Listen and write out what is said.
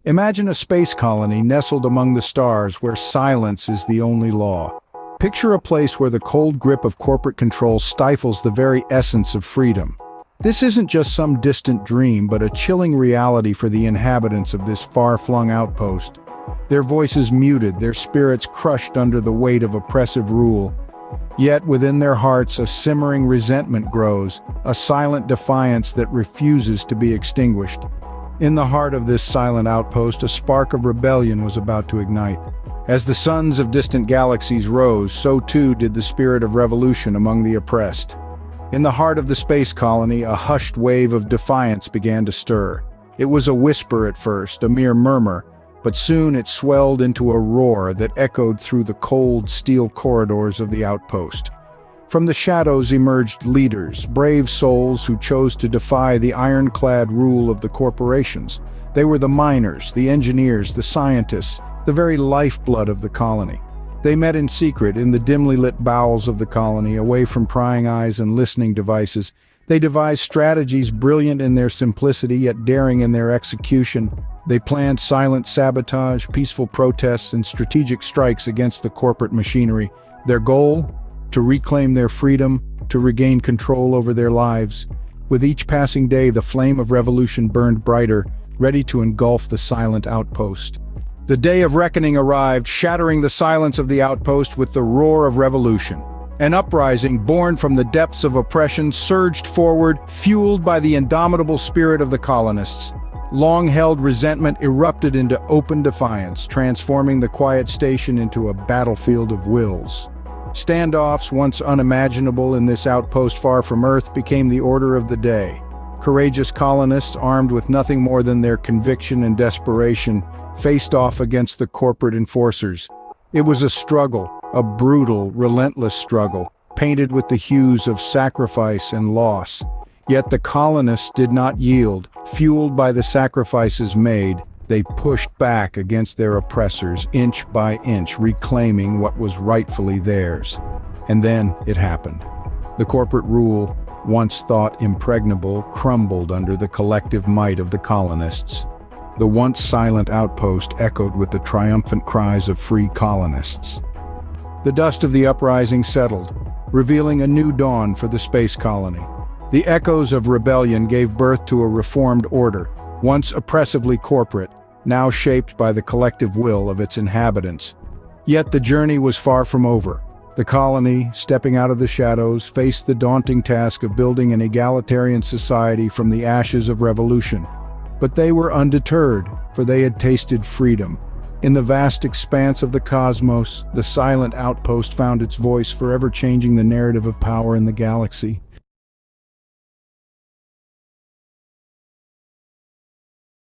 Imagine a space colony nestled among the stars where silence is the only law. Picture a place where the cold grip of corporate control stifles the very essence of freedom. This isn't just some distant dream, but a chilling reality for the inhabitants of this far-flung outpost. Their voices muted, their spirits crushed under the weight of oppressive rule. Yet within their hearts a simmering resentment grows, a silent defiance that refuses to be extinguished. In the heart of this silent outpost, a spark of rebellion was about to ignite. As the suns of distant galaxies rose, so too did the spirit of revolution among the oppressed. In the heart of the space colony, a hushed wave of defiance began to stir. It was a whisper at first, a mere murmur, but soon it swelled into a roar that echoed through the cold steel corridors of the outpost. From the shadows emerged leaders, brave souls who chose to defy the ironclad rule of the corporations. They were the miners, the engineers, the scientists, the very lifeblood of the colony. They met in secret in the dimly lit bowels of the colony, away from prying eyes and listening devices. They devised strategies brilliant in their simplicity yet daring in their execution. They planned silent sabotage, peaceful protests, and strategic strikes against the corporate machinery. Their goal? To reclaim their freedom, to regain control over their lives. With each passing day, the flame of revolution burned brighter, ready to engulf the silent outpost. The day of reckoning arrived, shattering the silence of the outpost with the roar of revolution. An uprising born from the depths of oppression surged forward, fueled by the indomitable spirit of the colonists. Long-held resentment erupted into open defiance, transforming the quiet station into a battlefield of wills. Standoffs, once unimaginable in this outpost far from Earth, became the order of the day. Courageous colonists, armed with nothing more than their conviction and desperation, faced off against the corporate enforcers. It was a struggle, a brutal, relentless struggle, painted with the hues of sacrifice and loss. Yet the colonists did not yield. Fueled by the sacrifices made, they pushed back against their oppressors, inch by inch, reclaiming what was rightfully theirs. And then it happened. The corporate rule, once thought impregnable, crumbled under the collective might of the colonists. The once silent outpost echoed with the triumphant cries of free colonists. The dust of the uprising settled, revealing a new dawn for the space colony. The echoes of rebellion gave birth to a reformed order, once oppressively corporate, now shaped by the collective will of its inhabitants. Yet the journey was far from over. The colony, stepping out of the shadows, faced the daunting task of building an egalitarian society from the ashes of revolution. But they were undeterred, for they had tasted freedom. In the vast expanse of the cosmos, the silent outpost found its voice, forever changing the narrative of power in the galaxy.